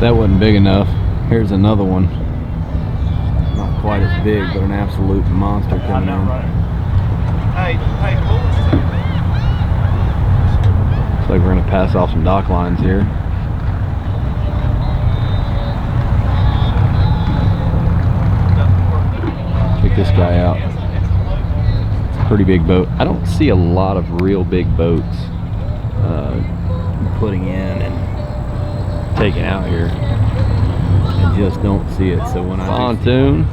That wasn't big enough. Here's another one. Not quite as big, but an absolute monster coming in. Looks like we're gonna pass off some dock lines here. Check this guy out. It's a pretty big boat. I don't see a lot of real big boats putting in and taking out here. I just don't see it. So when I pontoon,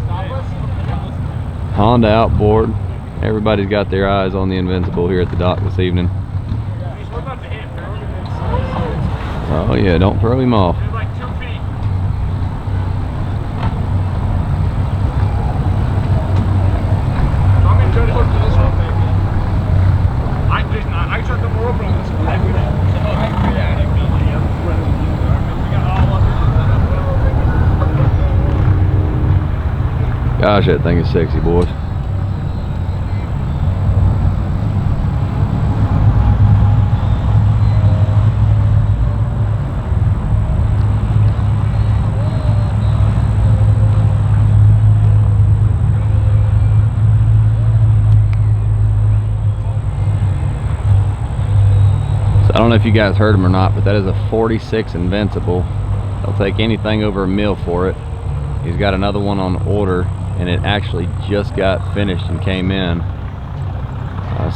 Honda outboard, everybody's got their eyes on the Invincible here at the dock this evening. Oh yeah, don't throw him off. Gosh, that thing is sexy, boys. So I don't know if you guys heard him or not, but that is a 46 Invincible. They'll take anything over $1 million for it. He's got another one on order, and it actually just got finished and came in.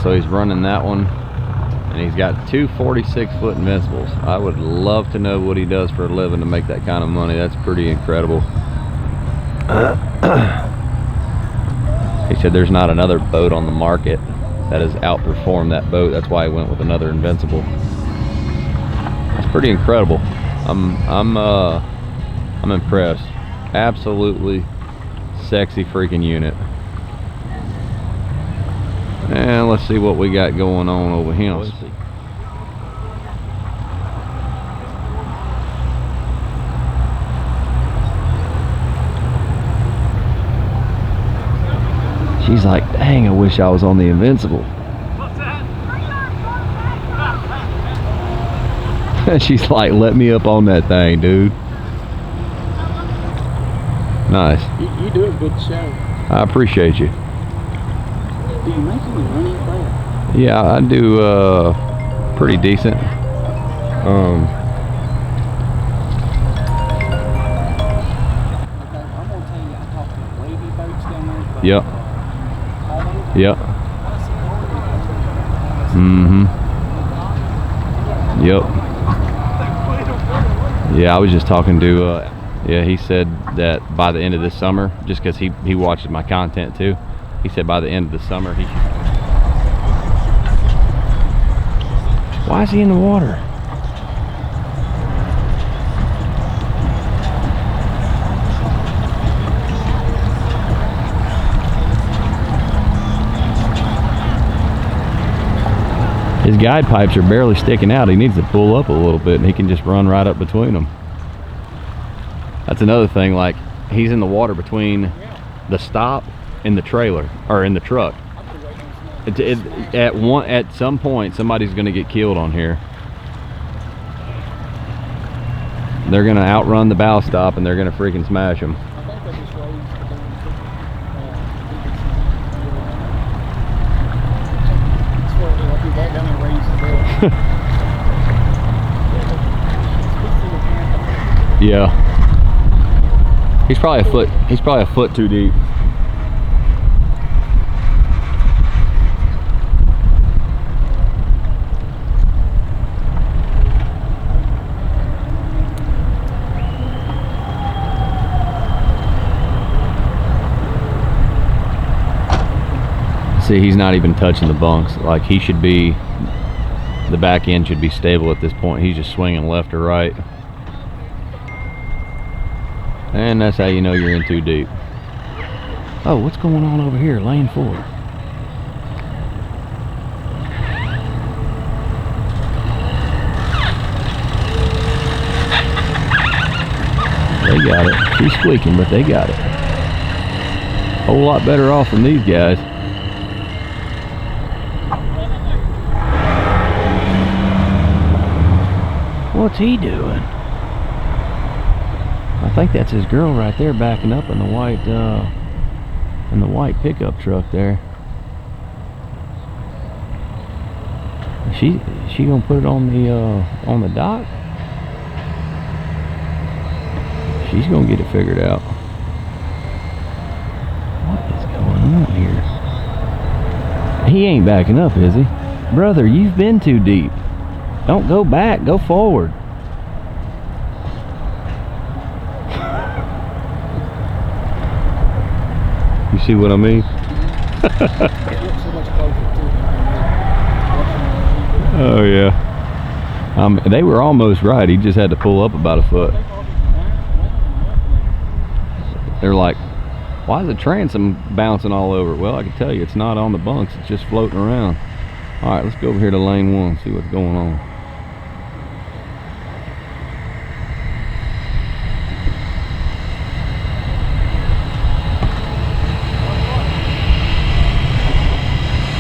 So he's running that one, and he's got two 46-foot Invincibles. I would love to know what he does for a living to make that kind of money. That's pretty incredible. He said there's not another boat on the market that has outperformed that boat. That's why he went with another Invincible. That's pretty incredible. I'm impressed. Absolutely sexy freaking unit. And let's see what we got going on over here. She's like, dang, I wish I was on the Invincible. What's that? She's like, let me up on that thing, dude. Nice. You do a good show. I appreciate you. Do you make any money at that? Yeah, I do pretty decent. Okay, I'm gonna tell you, I talked to wavy boats down there. Yep. Yep. Yep. Yeah, I was just talking to yeah, he said that by the end of this summer, just because he watches my content too, he said by the end of the summer he should. Why is he in the water? His guide pipes are barely sticking out. He needs to pull up a little bit and he can just run right up between them. That's another thing, like he's in the water between the stop and the trailer, or in the truck. At some point, somebody's gonna get killed on here. They're gonna outrun the bow stop and they're gonna freaking smash him. Yeah. He's probably a foot too deep. See, he's not even touching the bunks. Like he should be, the back end should be stable at this point. He's just swinging left or right. And that's how you know you're in too deep. Oh, what's going on over here? Lane 4. They got it. She's squeaking, but they got it. Whole lot better off than these guys. What's he doing? I think that's his girl right there backing up in the white pickup truck there. She gonna put it on the dock? She's gonna get it figured out. What is going on here? He ain't backing up, is he? Brother, you've been too deep. Don't go back, go forward. You see what I mean? Oh yeah. They were almost right. He just had to pull up about a foot. They're like, why is the transom bouncing all over? Well, I can tell you, it's not on the bunks. It's just floating around. All right, let's go over here to lane 1, see what's going on.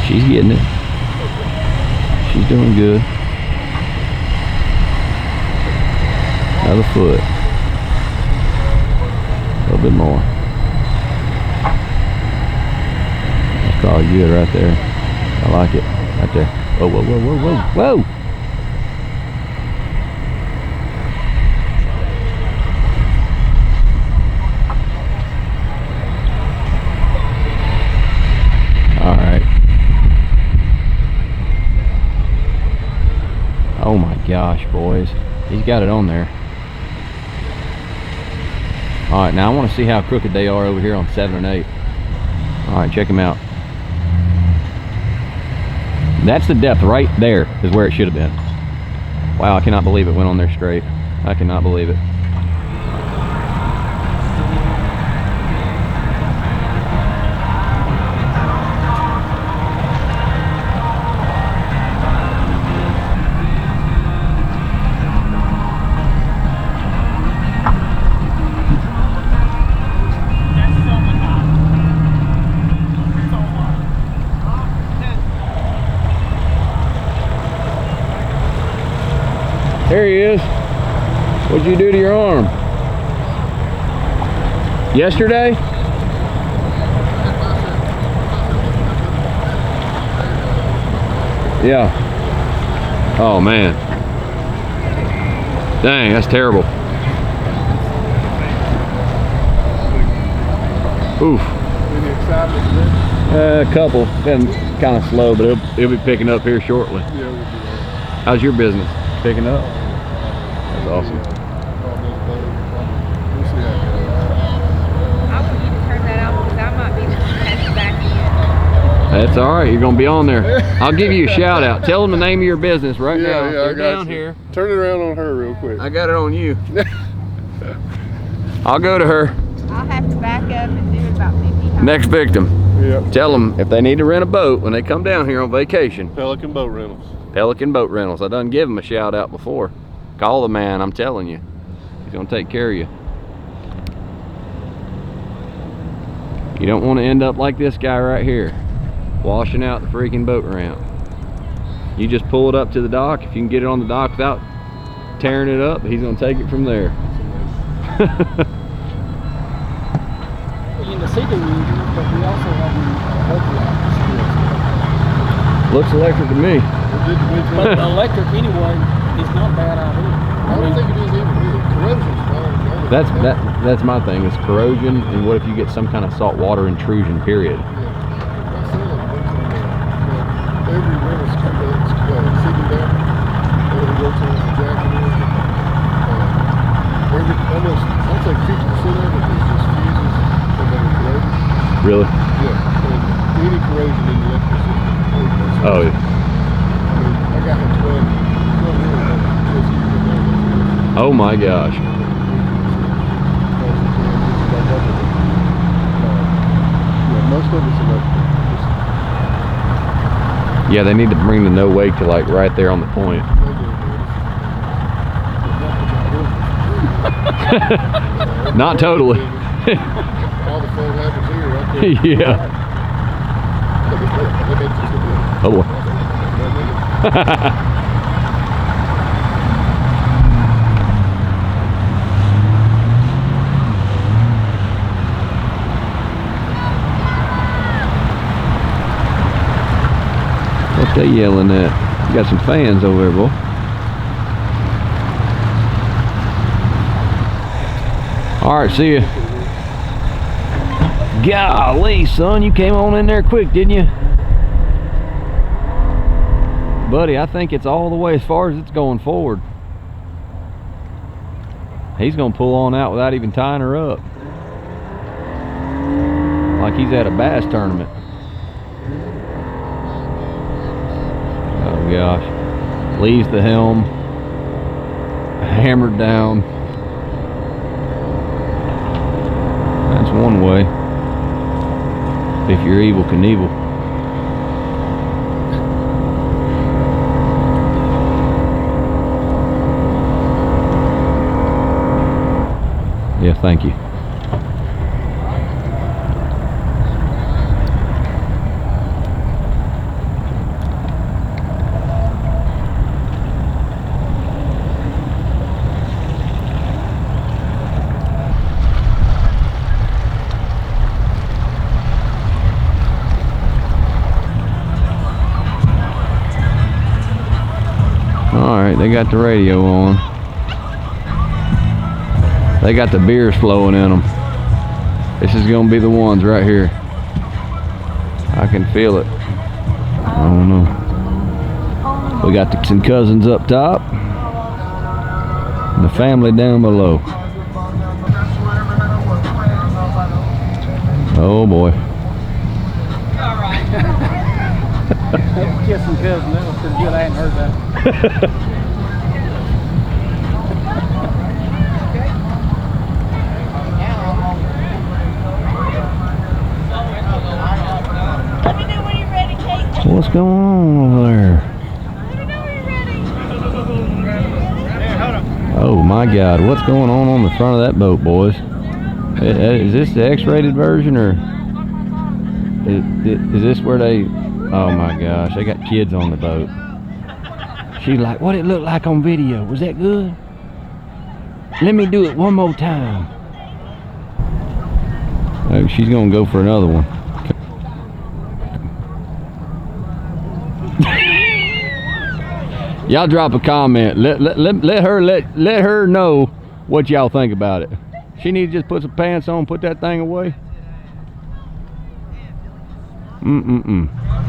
She's getting it. She's doing good. Another foot. A little bit more. That's probably good right there. I like it. Right there. Whoa, whoa, whoa, whoa, whoa, whoa! All right. Oh my gosh, boys. He's got it on there. Alright, now I want to see how crooked they are over here on 7 and 8. Alright, check him out. That's the depth right there is where it should have been. Wow, I cannot believe it went on there straight. I cannot believe it. There he is. What'd you do to your arm? Yesterday? Yeah. Oh man. Dang, that's terrible. Oof. Any excitement today? A couple. Been kind of slow, but it'll be picking up here shortly. Yeah, we'll be there. How's your business? Picking up? That's awesome. We'll see how it goes. I want you to turn that off because I might be the one that has to back in. That's all right. You're gonna be on there. I'll give you a shout out. Tell them the name of your business right now. Yeah, I They're got down you. here. Turn it around on her real quick. I got it on you. I'll go to her. I'll have to back up and do it about 50 times. Next victim. Yeah. Tell them if they need to rent a boat when they come down here on vacation. Pelican Boat Rentals. Pelican Boat Rentals. I done give them a shout out before. Call the man, I'm telling you. He's gonna take care of you. You don't want to end up like this guy right here, washing out the freaking boat ramp. You just pull it up to the dock. If you can get it on the dock without tearing it up, he's gonna take it from there. In the city, but we also have the Looks electric to me. But electric anyway is not a bad idea. I don't think it is even. Corrosion's fine. That's my thing, is corrosion, and what if you get some kind of salt water intrusion, period. Every rental sitting down, whether he works on the jacket or almost, I'd say 50% of it is just fuses and then corrosion. Really? Yeah, and any corrosion in the electrical system. Oh, yeah. I mean, I got him 12 years ago. Oh my gosh. Yeah, most of it's electrical. Yeah, they need to bring the no wake to like right there on the point. Not totally. All the fun happens here, right there. Yeah. Oh boy. What they yelling at? You got some fans over there, boy. Alright, see ya. Golly, son, you came on in there quick, didn't you? Buddy, I think it's all the way as far as it's going forward. He's gonna pull on out without even tying her up. Like he's at a bass tournament. Oh gosh. Leaves the helm. Hammered down. That's one way. If you're Evel Knievel. Yeah, thank you. All right, they got the radio on. They got the beers flowing in them. This is gonna be the ones right here. I can feel it. I don't know. We got some cousins up top and the family down below. Oh boy. All right. Kissing cousin, that was pretty good. I hadn't heard that. What's going on over there? Oh my God, what's going on the front of that boat, boys? Is this the X-rated version, or is this where they... Oh my gosh, they got kids on the boat. She's like, what it look like on video? Was that good? Let me do it one more time. Oh, she's gonna go for another one. Y'all drop a comment. Let her know what y'all think about it. She need to just put some pants on, put that thing away.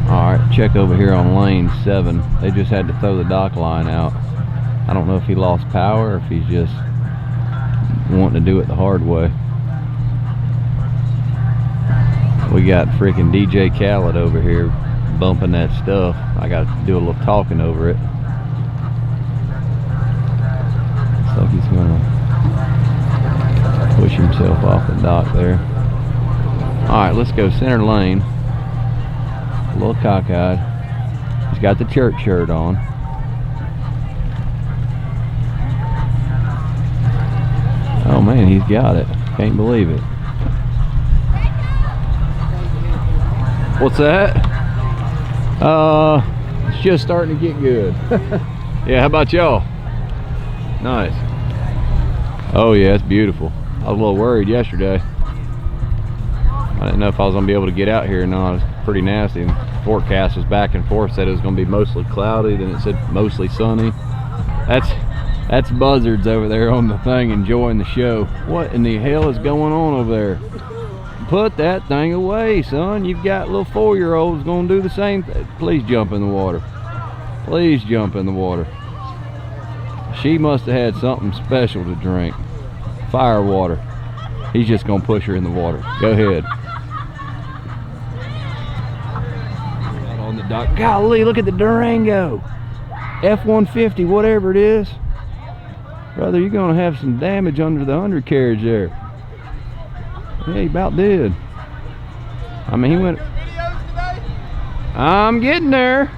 Alright, check over here on lane 7. They just had to throw the dock line out. I don't know if he lost power or if he's just wanting to do it the hard way. We got freaking DJ Khaled over here bumping that stuff. I got to do a little talking over it. Looks like he's gonna push himself off the dock there. Alright, let's go center lane. A little cockeyed. He's got the church shirt on. Oh man, he's got it. Can't believe it. What's that? It's just starting to get good. Yeah, how about y'all? Nice. Oh yeah, it's beautiful. I was a little worried yesterday. I didn't know if I was gonna be able to get out here or not. It was pretty nasty. The forecast was back and forth, said it was gonna be mostly cloudy, then it said mostly sunny. That's buzzards over there on the thing enjoying the show. What in the hell is going on over there? Put that thing away, son. You've got little 4-year-olds gonna do the same thing. Please jump in the water. Please jump in the water. She must have had something special to drink. Fire water. He's just gonna push her in the water. Go ahead. On the dock. Golly, look at the Durango. F-150, whatever it is. Brother, you're gonna have some damage under the undercarriage there. Yeah, he about did. I mean, he went... I'm getting there.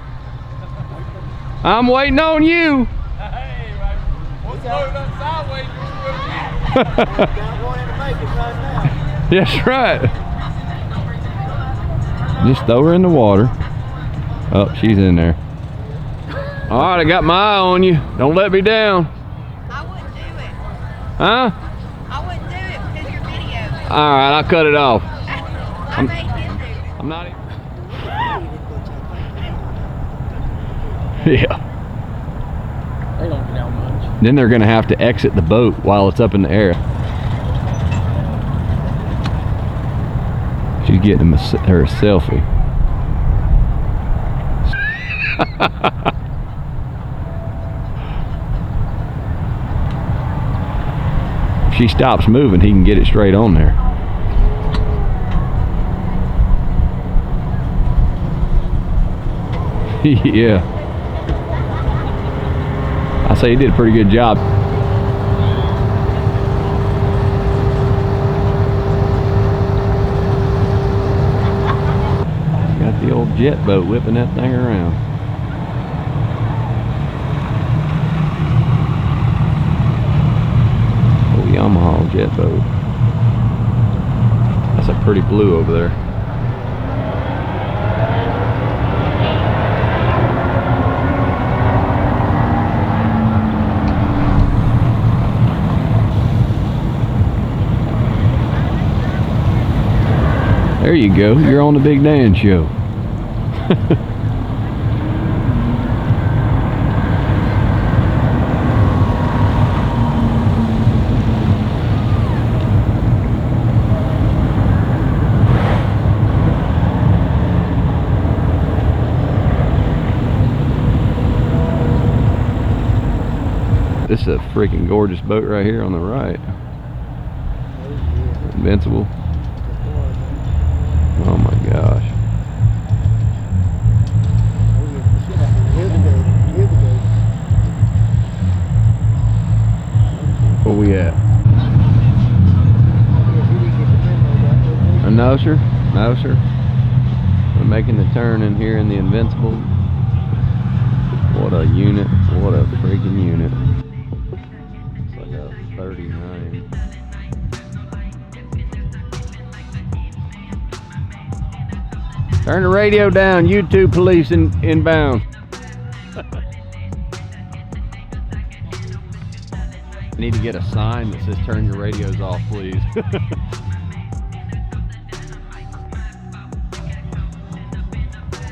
I'm waiting on you. Hey, what's going on sideways? That's right. Just throw her in the water. Oh, she's in there. All right, I got my eye on you. Don't let me down. I wouldn't do it. Huh? I wouldn't do it because you're videoing. All right, I'll cut it off. I made him do it. I'm not even... Yeah. They don't get out much. Then they're gonna have to exit the boat while it's up in the air. She's getting her a selfie. If she stops moving, he can get it straight on there. Yeah. I say he did a pretty good job. Got the old jet boat whipping that thing around. Old Yamaha jet boat. That's a pretty blue over there. There you go. You're on the Big Dan Show. This is a freaking gorgeous boat right here on the right. Invincible. Oh my gosh. Where we at? No sir, no sir. We're making the turn in here in the Invincible. What a unit, what a freaking unit. It's like a 39. Turn the radio down, YouTube police inbound. I need to get a sign that says turn your radios off, please.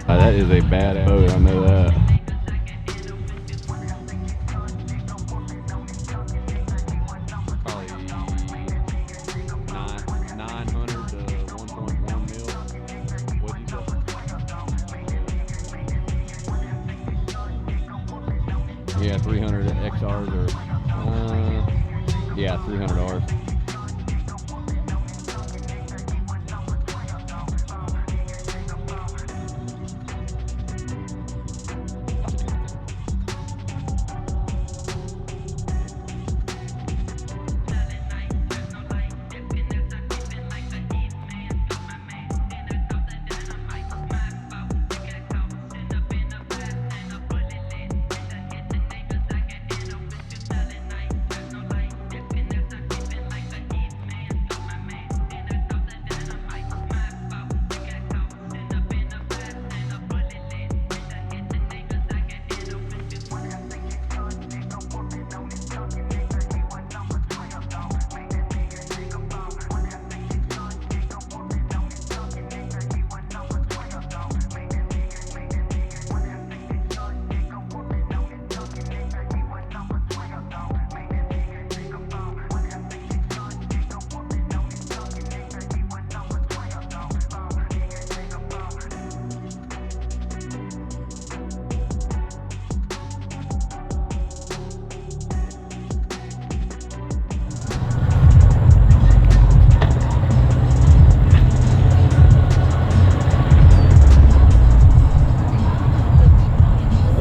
That is a badass boat, I know that. Probably 900 to 1.1 mil. What'd you say? Yeah, 300 XRs or yeah, 300Rs.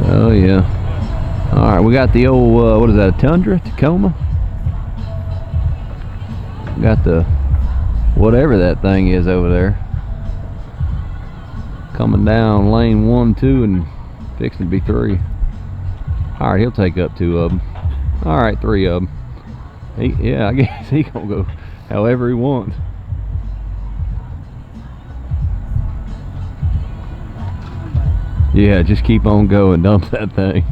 Oh yeah. All right, we got the old what is that, a Tundra, Tacoma? We got the whatever that thing is over there, coming down lane 1, 2, and fixing to be 3. All right, he'll take up 2 of them. All right, 3 of them. Yeah, I guess he gonna go however he wants. Yeah, just keep on going, dump that thing.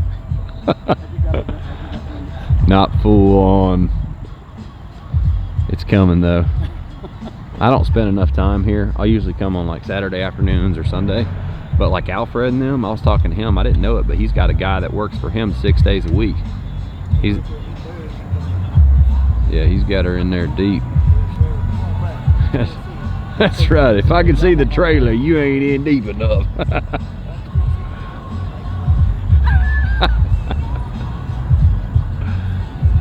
Not full on. It's coming though. I don't spend enough time here. I usually come on like Saturday afternoons or Sunday, But like Alfred and them, I was talking to him, I didn't know it, but he's got a guy that works for him 6 days a week. Yeah, he's got her in there deep. That's right. If I can see the trailer, you ain't in deep enough.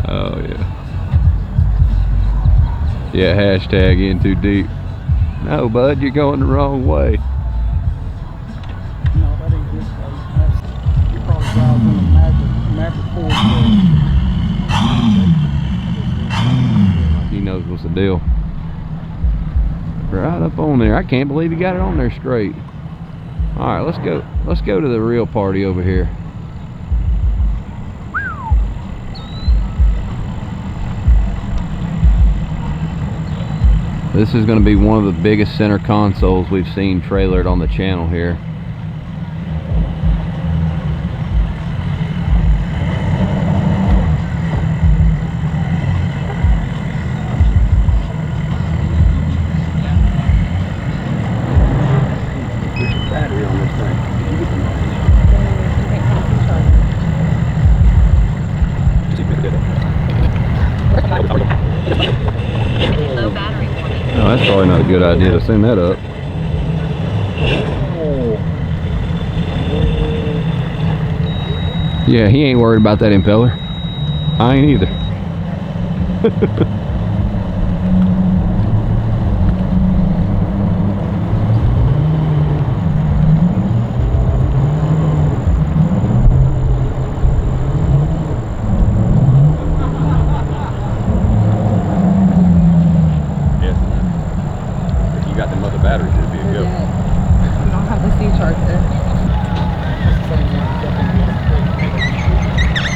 Oh yeah. Yeah, hashtag in too deep. No, bud, you're going the wrong way. No, that ain't this way. You probably drive in a Maverick 4. He knows what's the deal. Right up on there. I can't believe he got it on there straight. All right, let's go. Let's go to the real party over here. This is going to be one of the biggest center consoles we've seen trailered on the channel here. Battery on this thing. Did you get the Low battery warning. Oh, that's probably not a good idea to send that up. Yeah, he ain't worried about that impeller. I ain't either. Batteries, it'd be a go. We don't have the C charger.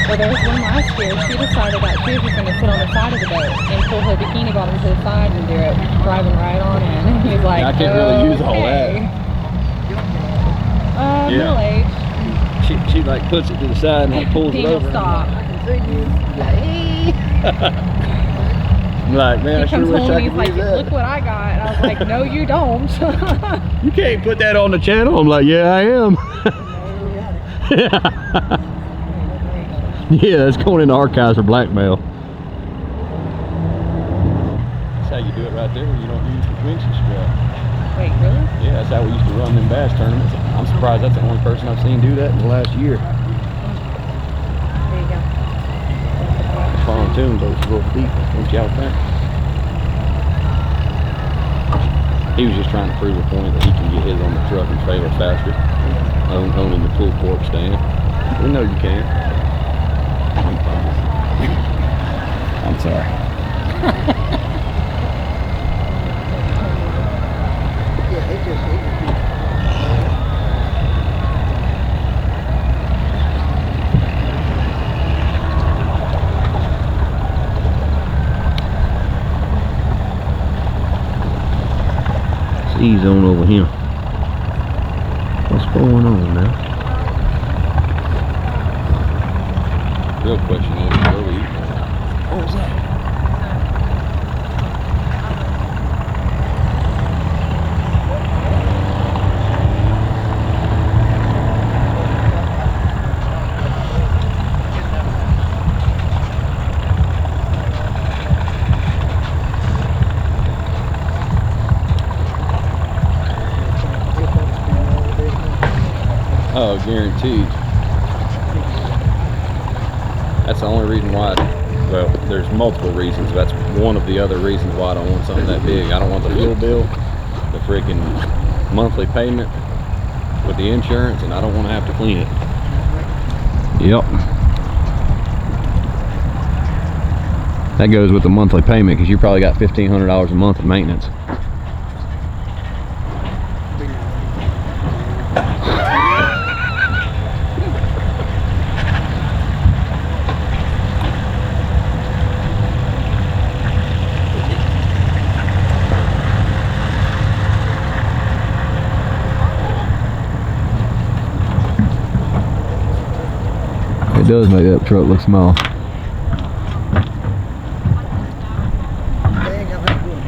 Well, there was one last year. She decided that she was just going to sit on the side of the boat and pull her bikini bottom to the side and do it, driving right on in. And he's like, I can't really use all that. Middle age. She like puts it to the side and pulls it over. Stop. I'm like, man, I He sure comes wish home I and he's could like, use that. look what I got. And I was like, no, you don't. You can't put that on the channel. I'm like, yeah, I am. Yeah, that's going in the archives for blackmail. That's how you do it right there. You don't use the winches strap. Wait, really? Yeah, that's how we used to run them bass tournaments. I'm surprised that's the only person I've seen do that in the last year. There you go. The pontoon boat's a little deep, don't y'all think? He was just trying to prove a point that he can get his on the truck and trailer faster, owning the pull port stand. We know you can. I'm sorry. Ease on over him. What's going on now? Real question is, where we eat? What was that? Oh, guaranteed. That's the only reason why, well, there's multiple reasons. That's one of the other reasons why I don't want something that big. I don't want the fuel bill, the freaking monthly payment with the insurance, and I don't want to have to clean it. Yep. That goes with the monthly payment because you probably got $1,500 a month of maintenance. It does make that truck look small.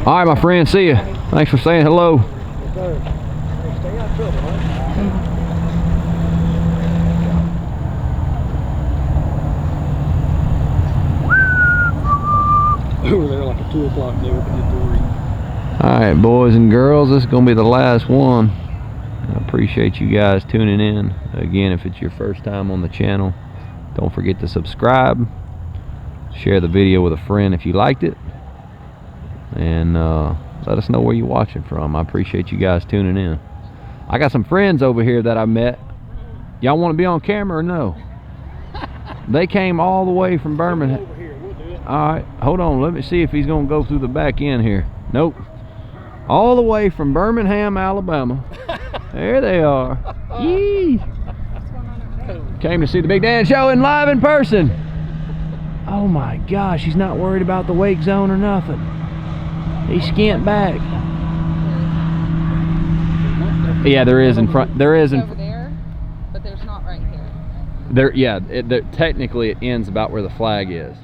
All right, my friend, see ya. Thanks for saying hello. Stay out of trouble, huh? over there like at 2 o'clock. They opened at 3. Alright, boys and girls, this is going to be the last one. I appreciate you guys tuning in. Again, if it's your first time on the channel, don't forget to subscribe. Share the video with a friend if you liked it. And let us know where you're watching from. I appreciate you guys tuning in. I got some friends over here that I met. Y'all want to be on camera or no? They came all the way from Birmingham. Over here, we'll do it. Alright, hold on. Let me see if he's going to go through the back end here. Nope. All the way from Birmingham, Alabama. There they are. Yee. Came to see the Big Dan Show in live in person. Oh my gosh, he's not worried about the wake zone or nothing. He skint back. Yeah, there is in front. There is in over there, but there's not right here. there. Yeah, technically it ends about where the flag is.